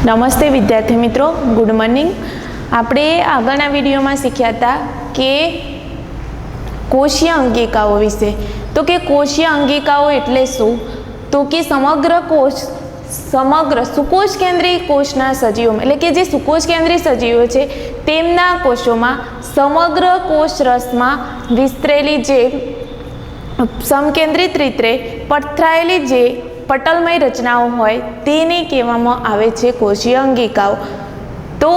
नमस्ते विद्यार्थी मित्रों, गुड मॉर्निंग। આપણે આગળના વિડીયોમાં શીખ્યા હતા કે કોષીય અંગિકાઓ વિશે। તો કે કોષીય અંગિકાઓ એટલે શું? તો કે સમગ્ર સુકોષ કેન્દ્રીય કોષના સજીવો એટલે કે જે સુકોષ કેન્દ્રીય સજીવો છે તેમના કોષોમાં સમગ્ર કોષ રસમાં વિસ્તરેલી જે સમકેન્દ્રિત રીતે પથરાયેલી જે પટલમય રચનાઓ હોય તેને કહેવામાં આવે છે કોષીય અંગિકાઓ। તો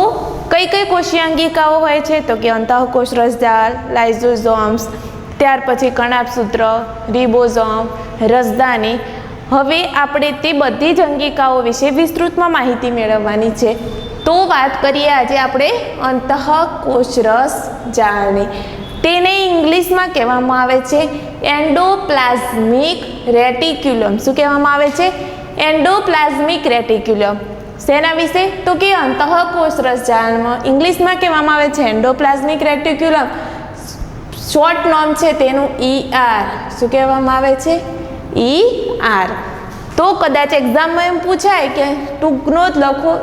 કઈ કઈ કોષીય અંગિકાઓ હોય છે? તો કે અંતઃકોષ રસજાળ, લાઇઝોઝોમ્સ, ત્યાર પછી કણાભસૂત્ર, રિબોઝોમ, રસદાની। હવે આપણે તે બધી જ અંગિકાઓ વિશે વિસ્તૃતમાં માહિતી મેળવવાની છે। તો વાત કરીએ આજે આપણે અંતઃકોષ રસજાળની। તેને ઇંગ્લિશમાં કહેવામાં આવે છે એન્ડોપ્લાઝમિક રેટિક્યુલમ। શું કહેવામાં આવે છે? Endoplasmic reticulum. શેના વિશે? તો કે અંતઃકોષ રસજાળમાં ઇંગ્લિશમાં કહેવામાં આવે છે એન્ડોપ્લાઝમિક રેટિક્યુલમ। શોર્ટ નોમ છે તેનું ER। શું કહેવામાં આવે છે? ER। તો કદાચ એક્ઝામમાં એમ પૂછાય કે ટૂંકનો જ લખો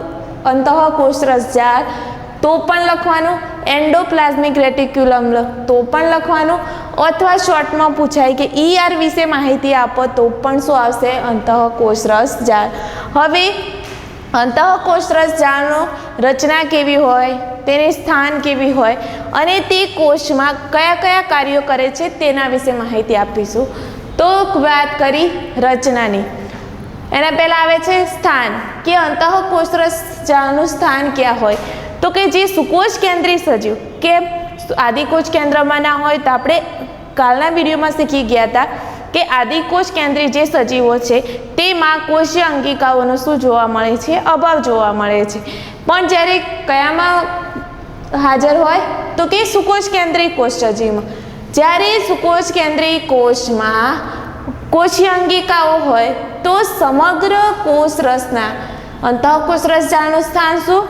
અંતઃકોષ રસજાળ, તો પણ લખવાનું, એન્ડોપ્લાઝમિક રેટિક્યુલમ તો પણ લખવાનું, અથવા શોર્ટમાં પૂછાય કે ER વિશે માહિતી આપો તો પણ શું આવશે? અંતઃકોષ રસજાળ। હવે અંતઃકોષ રસજાળનો રચના કેવી હોય, તેની સ્થાન કેવી હોય અને તે કોષમાં કયા કયા કાર્યો કરે છે તેના વિશે માહિતી આપીશું। તો વાત કરી રચનાની, એના પહેલા આવે છે સ્થાન, કે અંતઃકોષ રસજાળનું સ્થાન ક્યાં હોય? તો કે જે સુકોષ કેન્દ્રીય સજીવ કે આદિકોષ કેન્દ્રમાં ના હોય તો આપણે કાલના વિડીયોમાં શીખી ગયા હતા કે આદિકોષ કેન્દ્રીય જે સજીવો છે તેમાં કોષીય અંગિકાઓનો શું જોવા મળે છે? અભાવ જોવા મળે છે। પણ જ્યારે કયામાં હાજર હોય? તો કે સુકોષ કેન્દ્રીય કોષ સજીવમાં। જ્યારે સુકોષ કેન્દ્રીય કોષમાં કોષીય અંગિકાઓ હોય તો સમગ્ર કોષ રસના અંતઃકોષ રસજાળનું સ્થાન શું?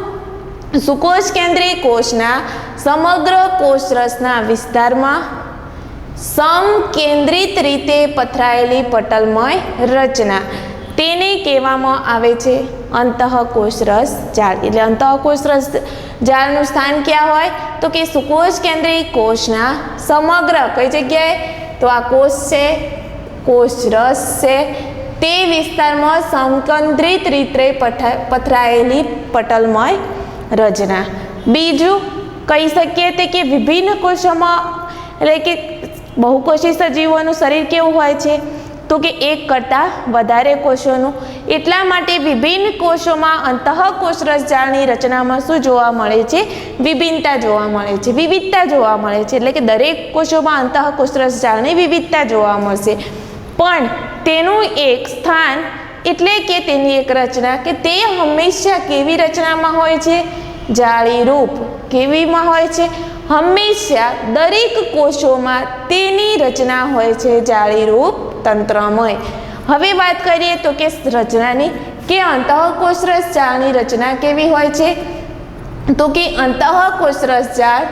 સુકોષ કેન્દ્રીય કોષના સમગ્ર કોષ રસના વિસ્તારમાં સમકેન્દ્રિત રીતે પથરાયેલી પટલમય રચના, તેને કહેવામાં આવે છે અંતઃકોષ રસજાળ। એટલે અંતઃકોષ રસજાળનું સ્થાન ક્યાં હોય? તો કે સુકોષ કેન્દ્રીય કોષના સમગ્ર કઈ જગ્યાએ? તો આ કોષ છે, કોષ રસ છે, તે વિસ્તારમાં સમકેન્દ્રિત રીતે પથરાયેલી પટલમય રચના। બીજું કહી શકીએ તે કે વિભિન્ન કોષોમાં એટલે કે બહુકોષી સજીવોનું શરીર કેવું હોય છે? તો કે એક કરતાં વધારે કોષોનું। એટલા માટે વિભિન્ન કોષોમાં અંતઃકોષ રસજાળની રચનામાં શું જોવા મળે છે? વિભિન્નતા જોવા મળે છે, વિવિધતા જોવા મળે છે। એટલે કે દરેક કોષોમાં અંતઃકોષ રસજાળની વિવિધતા જોવા મળશે, પણ તેનું એક સ્થાન એટલે કે તેની એક રચના કે તે હંમેશા કેવી રચનામાં હોય છે? જાળીરૂપ। કેવીમાં હોય છે? હંમેશા દરેક કોષોમાં તેની રચના હોય છે જાળીરૂપ તંત્રમય। હવે વાત કરીએ તો કે રચનાની, કે અંતઃકોષ રસજાળની રચના કેવી હોય છે? તો કે અંતઃકોષ રસજાળ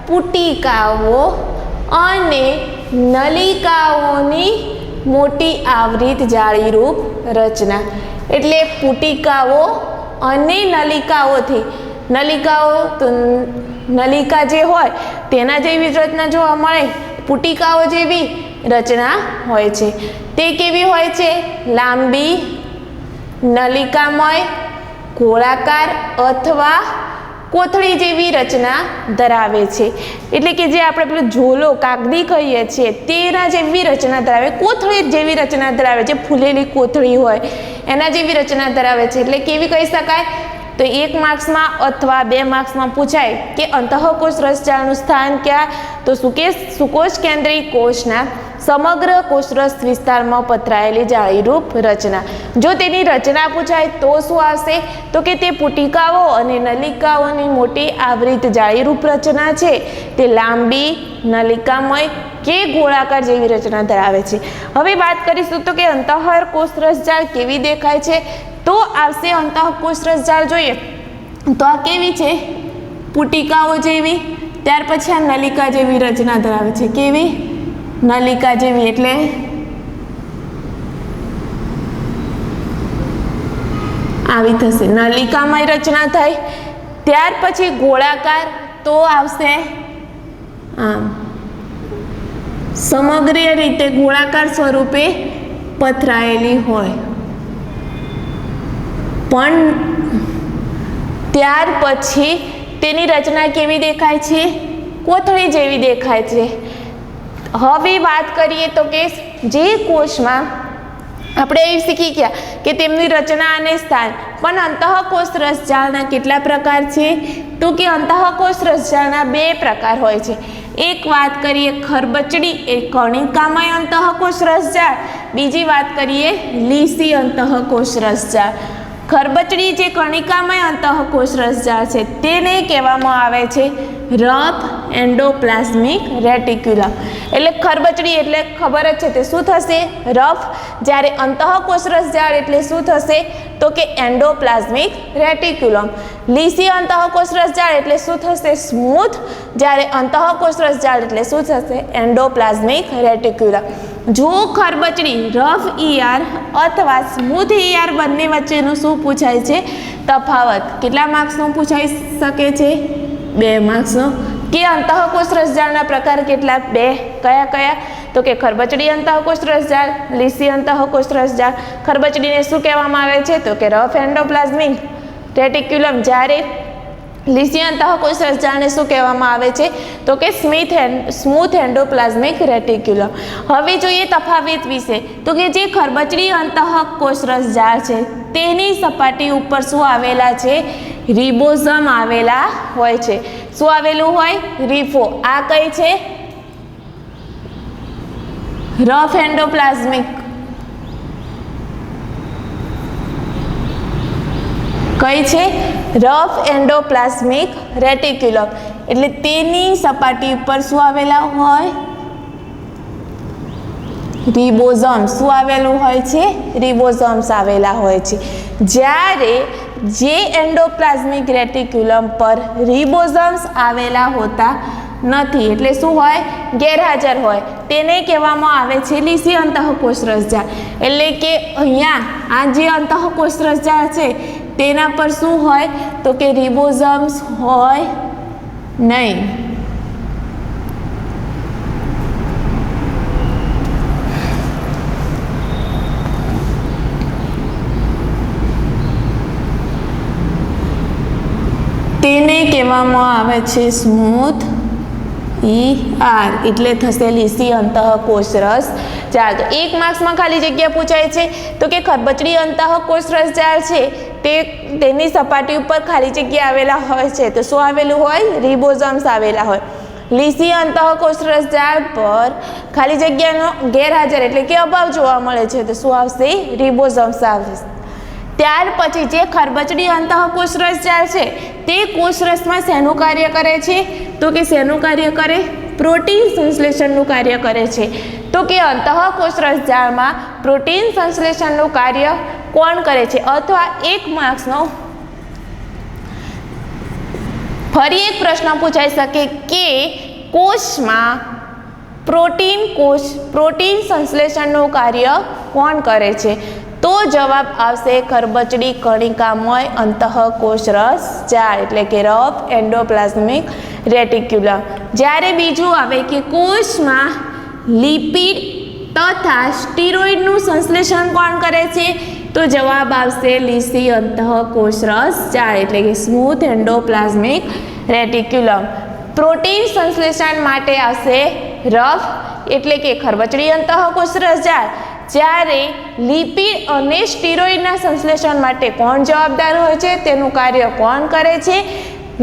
પુટિકાઓ અને નલિકાઓની મોટી આવૃત જાળીરૂપ રચના। એટલે પુટિકાઓ અને નલિકાઓથી, નલિકાઓ તો નલિકા જે હોય તેના જેવી રચના જોવા મળે, પુટિકાઓ જેવી રચના હોય છે। તે કેવી હોય છે? લાંબી, નલિકામય, ગોળાકાર અથવા કોથળી જેવી રચના ધરાવે છે। એટલે કે જે આપણે પેલું ઝોલો કાગડી કહીએ છીએ તેના જેવી રચના ધરાવે, કોથળી જેવી રચના ધરાવે, જે ફૂલેલી કોથળી હોય એના જેવી રચના ધરાવે છે। એટલે કેવી કહી શકાય? તો 1 માર્ક્સમાં અથવા 2 માર્ક્સમાં પૂછાય કે અંતઃકોષ રસજાળનું સ્થાન ક્યાં? તો સુકોષ કેન્દ્રીય કોષના સમગ્ર કોષરસ વિસ્તારમાં પથરાયેલી જાળીરૂપ રચના। જો તેની રચના પૂછાય તો શું આવશે? તો કે તે પુટિકાઓ અને નલિકાઓની મોટી આવૃત જાળીરૂપ રચના છે, તે લાંબી, નલિકામય કે ગોળાકાર જેવી રચના ધરાવે છે। હવે વાત કરીશું તો કે અંતઃકોષ રસજાળ કેવી દેખાય છે? તો આવશે અંતઃકોષ રસજાળ જોઈએ તો આ કેવી છે? પુટિકાઓ જેવી, ત્યાર પછી આ નલિકા જેવી રચના ધરાવે છે। કેવી? નલિકા જેવી। એટલે આવી થશે, નલિકામય રચના થાય। ત્યાર પછી ગોળાકાર તો આવશે આમ, સમગ્ર રીતે ગોળાકાર સ્વરૂપે પથરાયેલી હોય। પણ ત્યાર પછી તેની રચના કેવી દેખાય છે? કોથળી જેવી દેખાય છે। હવે વાત કરીએ તો કે જે કોષમાં આપણે એ શીખી ગયા કે તેમની રચના અને સ્થાન, પણ અંતઃકોષ રસજાળના કેટલા પ્રકાર છે? તો કે અંતઃકોષ રસજાળના 2 પ્રકાર હોય છે। એક વાત કરીએ ખરબચડી એ કણિકામય અંતઃકોષ રસજાળ, બીજી વાત કરીએ લીસી અંતઃકોષ રસજાળ। ખરબચડી જે કણિકામય અંતઃકોષ રસજાળ છે તેને કહેવામાં આવે છે રફ એન્ડોપ્લાઝમિક રેટિક્યુલમ। એટલે ખરબચડી એટલે ખબર જ છે તે શું થશે? રફ। જ્યારે અંતઃકોષ રસજાળ એટલે શું થશે? તો કે એન્ડોપ્લાઝમિક રેટિક્યુલમ। લીસી અંતઃકોષ રસજાળ એટલે શું થશે? સ્મૂથ। જ્યારે અંતઃકોષ રસજાળ એટલે શું થશે? Endoplasmic reticulum. જો ખરબચડી રફ ER અથવા સ્મૂથ ER બંને વચ્ચેનું શું પૂછાય છે? તફાવત। કેટલા માર્ક્સનું પૂછાઈ શકે છે? 2 માર્ક્સનું। કે અંતઃકોષ રસજાળના પ્રકાર કેટલા? 2। કયા કયા? તો કે ખરબચડી અંતઃકોષ રસજાળ, લીસી અંતઃકોષ રસજાળ। ખરબચડીને શું કહેવામાં આવે છે? તો કે રફ એન્ડોપ્લાઝમિક રેટિક્યુલમ। જ્યારે લીસી અંતઃકોષ રસજાળને શું કહેવામાં આવે છે? તો કે સ્મૂથ એન્ડોપ્લાઝમિક રેટિક્યુલમ। હવે જોઈએ તફાવત વિશે। તો કે જે ખરબચડી અંતઃકોષ રસજાળ છે તેની સપાટી ઉપર શું આવેલા છે? રિબોઝમ આવેલા હોય છે। શું આવેલું હોય? રીફો। આ કઈ છે? Rough endoplasmic. કઈ છે? Rough endoplasmic reticulum. એટલે તેની સપાટી ઉપર શું આવેલા હોય? રિબોઝમ્સ। શું આવેલું હોય છે? રિબોઝમ્સ આવેલા હોય છે। જ્યારે જે એન્ડોપ્લાઝમિક રેટિક્યુલમ પર રિબોઝમ્સ આવેલા હોતા નથી, એટલે શું હોય? ગેરહાજર હોય, તેને કહેવામાં આવે છે લીસી અંતઃકોષ રસજાળ। એટલે કે અહીંયા આ જે અંતઃકોષ રસજાળ છે તેના પર શું હોય? તો કે રિબોઝમ્સ હોય નહીં। તેને કહેવામાં આવે છે સ્મૂથ ER, એટલે થશે લીસી અંતઃકોષ રસજાળ। તો 1 માર્ક્સમાં ખાલી જગ્યા પૂછાય છે તો કે ખરબચડી અંતઃકોષ રસજાળ છે તેની સપાટી ઉપર ખાલી જગ્યા આવેલા હોય છે તો શું આવેલું હોય? રિબોઝમ્સ આવેલા હોય। લીસી અંતઃકોષ રસજાળ પર ખાલી જગ્યાનો ગેરહાજર એટલે કે અભાવ જોવા મળે છે તો શું આવશે? રિબોઝમ્સ આવશે। ત્યાર પછી જે ખરબચડી અંતઃકોષ રસજાળ છે તે કોષરસમાં શેનું કાર્ય કરે છે? તો કે શેનું કાર્ય કરે? પ્રોટીન સંશ્લેષણનું કાર્ય કરે છે। તો કે અંતઃકોષ રસજાળમાં પ્રોટીન સંશ્લેષણનું કાર્ય કોણ કરે છે? અથવા 1 માર્ક્સનો ફરી એક પ્રશ્ન પૂછાઈ શકે કે કોષમાં પ્રોટીન સંશ્લેષણનું કાર્ય કોણ કરે છે? તો જવાબ આવશે ખરબચડી કણિકામય અંતઃકોષ રસજાળ, એટલે કે રફ એન્ડોપ્લાઝમિક રેટિક્યુલમ। જ્યારે બીજું આવે કે કોષમાં લિપિડ તથા સ્ટીરોઇડનું સંશ્લેષણ કોણ કરે છે? તો જવાબ આવશે લીસી અંતઃકોષ રસજાળ, એટલે કે સ્મૂથ એન્ડોપ્લાઝમિક રેટિક્યુલમ। પ્રોટીન સંશ્લેષણ માટે આવશે રફ, એટલે કે ખરબચડી અંતઃકોષ રસજાળ। જ્યારે લિપિડ અને સ્ટીરોઇડના સંશ્લેષણ માટે કોણ જવાબદાર હોય છે? તેનું કાર્ય કોણ કરે છે?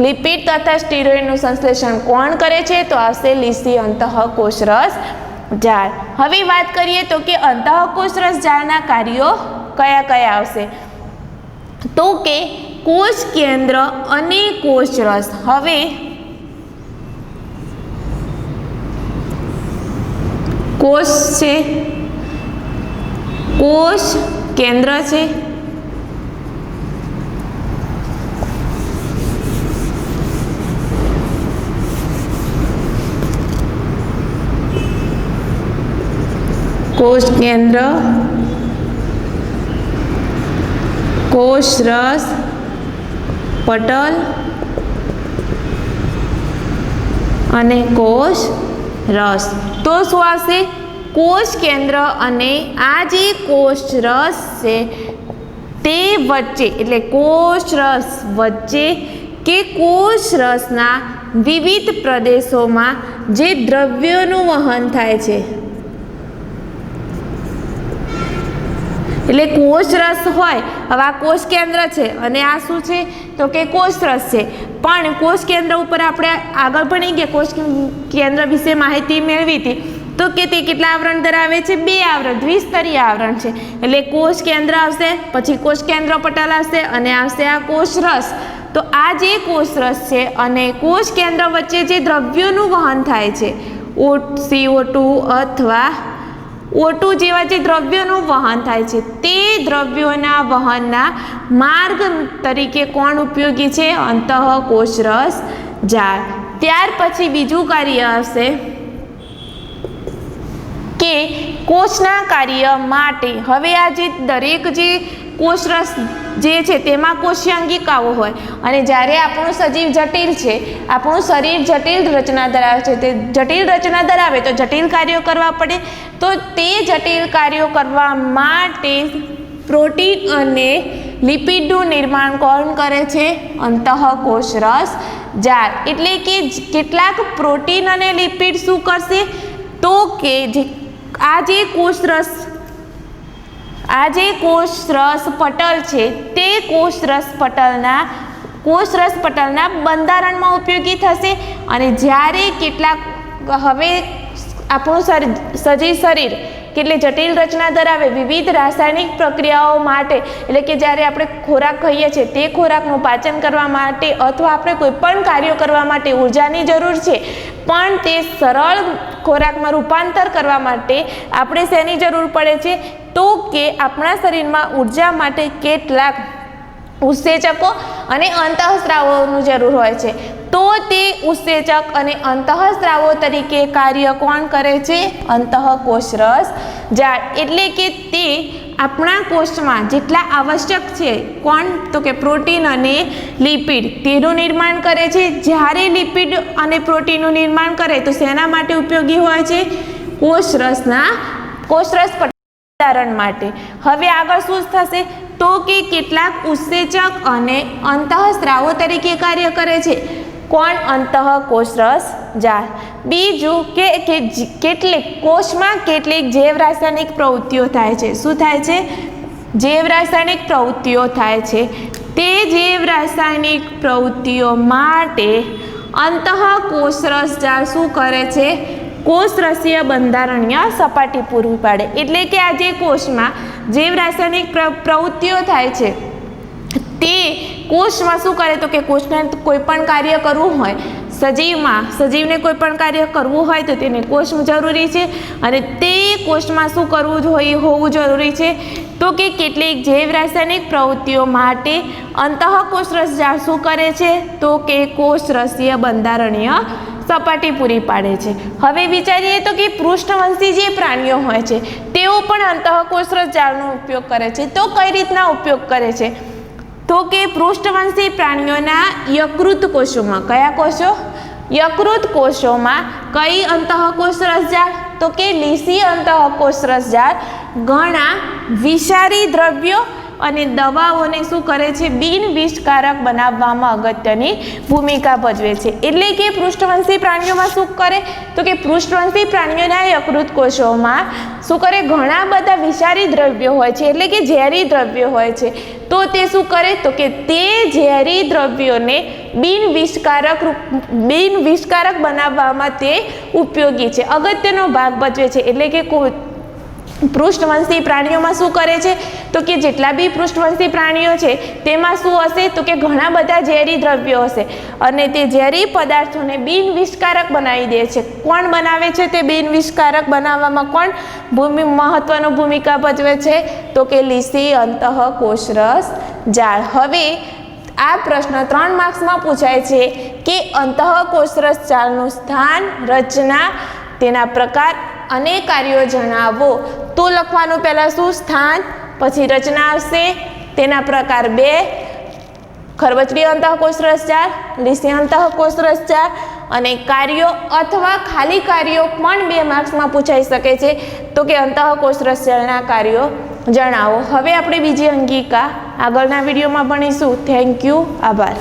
લિપિડ તથા સ્ટીરોઇડનું સંશ્લેષણ કોણ કરે છે? તો આવશે લીસી અંતઃકોષ રસજાળ। હવે વાત કરીએ તો કે અંતઃકોષ રસજાળના કાર્યો કયા કયા આવશે? તો કે કોષ કેન્દ્ર અને કોષરસ। હવે કોષ છે, કોષ કેન્દ્ર છે, કોષ કેન્દ્ર, કોષરસ પટલ અને કોષરસ. તો શું આવશે? કોષ કેન્દ્ર અને આ જે કોષરસ છે તે વચ્ચે, એટલે કોષરસ વચ્ચે કે કોષરસના વિવિધ પ્રદેશોમાં જે દ્રવ્યોનું વહન થાય છે, એટલે કોષરસ હોય. હવે આ કોષ કેન્દ્ર છે અને આ શું છે તો કે કોષરસ છે. પણ કોષ કેન્દ્ર ઉપર આપણે આગળ ભણી ગયા, કોષ કેન્દ્ર વિશે માહિતી મેળવી હતી તો કે તે કેટલા આવરણ ધરાવે છે? 2 આવરણ, દ્વિસ્તરીય આવરણ છે. એટલે કોષ કેન્દ્ર આવશે, પછી કોષ કેન્દ્ર પટલ આવશે અને આવશે આ કોષરસ. તો આ જે કોષરસ છે અને કોષ કેન્દ્ર વચ્ચે જે દ્રવ્યોનું વહન થાય છે, CO2 અથવા O2 જેવા જે દ્રવ્યોનું વહન થાય છે, તે દ્રવ્યોના વહનના માર્ગ તરીકે કોણ ઉપયોગી છે? અંતઃકોષરસ જાળ. ત્યાર પછી બીજું કાર્ય આવશે કે કોષના કાર્ય માટે. હવે આ જે દરેક જે કોષરસ જે છે તેમાં કોષીય અંગિકાઓ હોય અને જ્યારે આપણું સજીવ જટિલ છે, આપણું શરીર જટિલ રચના ધરાવે છે, તે જટિલ રચના ધરાવે તો જટિલ કાર્યો કરવા પડે. તો તે જટિલ કાર્યો કરવા માટે પ્રોટીન અને લિપિડનું નિર્માણ કોણ કરે છે? અંતઃકોષરસ જાળ. એટલે કે કેટલાક પ્રોટીન અને લિપિડ શું કરશે તો કે આ જે કોષરસ પટલ છે તે કોષરસ પટલના બંધારણમાં ઉપયોગી થશે. અને જ્યારે કેટલાક, હવે આપણું સજીવ શરીર કેટલી જટિલ રચના ધરાવે, વિવિધ રાસાયણિક પ્રક્રિયાઓ માટે, એટલે કે જ્યારે આપણે ખોરાક ખાઈએ છીએ તે ખોરાકનું પાચન કરવા માટે અથવા આપણે કોઈ પણ કાર્યો કરવા માટે ઉર્જાની જરૂર છે, પણ તે સરળ ખોરાકમાં રૂપાંતર કરવા માટે આપણે શેની જરૂર પડે છે? તો કે આપણા શરીરમાં ઉર્જા માટે કેટલાક ઉત્સેચકો અને અંતઃસ્રાવોની જરૂર હોય છે. તો તે ઉત્સેચક અને અંતઃસ્રાવો તરીકે કાર્ય કોણ કરે છે? અંતઃકોષરસ જાળ. એટલે કે તે આપણા કોષમાં જેટલા આવશ્યક છે કોણ તો કે પ્રોટીન અને લિપિડ, તેનું નિર્માણ કરે છે. જ્યારે લિપિડ અને પ્રોટીનનું નિર્માણ કરે તો શેના માટે ઉપયોગી હોય છે? કોષરસ બંધારણ માટે. હવે આગળ શું થશે તો કે કેટલાક ઉત્સેચક અને અંતઃસ્રાવો તરીકે કાર્ય કરે છે કોણ? અંતઃકોષરસ જાળ. બીજું કે કેટલીક કોષમાં કેટલીક જૈવ રાસાયણિક પ્રવૃત્તિઓ થાય છે. શું થાય છે? જૈવ રાસાયણિક પ્રવૃત્તિઓ થાય છે. તે જૈવ રાસાયણિક પ્રવૃત્તિઓ માટે અંતઃકોષરસ જાળ શું કરે છે? કોષરસીય બંધારણીય સપાટી પૂરી પાડે. એટલે કે આ જે કોષમાં જૈવ રાસાયણિક પ્રવૃત્તિઓ થાય છે તે કોષમાં શું કરે તો કે કોષને કોઈ પણ કાર્ય કરવું હોય, સજીવને કોઈ પણ કાર્ય કરવું હોય તો તેને કોષ જરૂરી છે. અને તે કોષમાં શું હોવું જરૂરી છે તો કે કેટલીક જૈવ રાસાયણિક પ્રવૃત્તિઓ માટે અંતઃકોષરસ જાળ શું કરે છે તો કે કોષરસીય બંધારણીય સપાટી પૂરી પાડે છે. હવે વિચારીએ તો કે પૃષ્ઠવંશી જે પ્રાણીઓ હોય છે તેઓ પણ અંતઃકોષરસ જાળનો ઉપયોગ કરે છે. તો કઈ રીતના ઉપયોગ કરે છે તો કે પૃષ્ઠવંશી પ્રાણીઓના યકૃત કોષોમાં, કયા કોષો? યકૃત કોષોમાં કઈ અંતઃકોષરસ જાળ તો કે લીસી અંતઃકોષરસ જાળ ઘણા વિષારી દ્રવ્યો અને દવાઓને શું કરે છે? બિનવિષકારક બનાવવામાં અગત્યની ભૂમિકા ભજવે છે. એટલે કે પૃષ્ઠવંશી પ્રાણીઓમાં શું કરે તો કે પૃષ્ઠવંશી પ્રાણીઓના યકૃત કોષોમાં શું કરે? ઘણા બધા વિષારી દ્રવ્યો હોય છે, એટલે કે ઝેરી દ્રવ્યો હોય છે. તો તે શું કરે તો કે તે ઝેરી દ્રવ્યોને બિનવિષકારક બનાવવામાં તે ઉપયોગી છે, અગત્યનો ભાગ ભજવે છે. એટલે કે પૃષ્ઠવંશી પ્રાણીઓમાં શું કરે છે તો કે જેટલા બી પૃષ્ઠવંશી પ્રાણીઓ છે તેમાં શું હશે તો કે ઘણા બધા ઝેરી દ્રવ્યો હશે અને તે ઝેરી પદાર્થોને બિનવિષકારક બનાવી દે છે. કોણ બનાવે છે? તે બિનવિષકારક બનાવવામાં કોણ મહત્વની ભૂમિકા ભજવે છે તો કે લીસી અંતઃકોષરસ જાળ. હવે આ પ્રશ્ન 3 માર્ક્સમાં પૂછાય છે કે અંતઃકોષરસ જાળનું સ્થાન, રચના, તેના પ્રકાર અને કાર્યો જણાવો. તો લખવાનું પહેલા શું? સ્થાન, પછી રચના આવશે, તેના પ્રકાર 2, ખરબચડી અંતઃકોષ રસજાળ, લીસી અંતઃકોષ રસજાળ અને કાર્યો અથવા ખાલી કાર્યો પણ 2 માર્ક્સમાં પૂછાઈ શકે છે. તો કે અંતઃકોષ રસજાળના કાર્યો જણાવો. હવે આપણે બીજી અંગિકા આગળના વિડીયોમાં ભણીશું. Thank you. આભાર.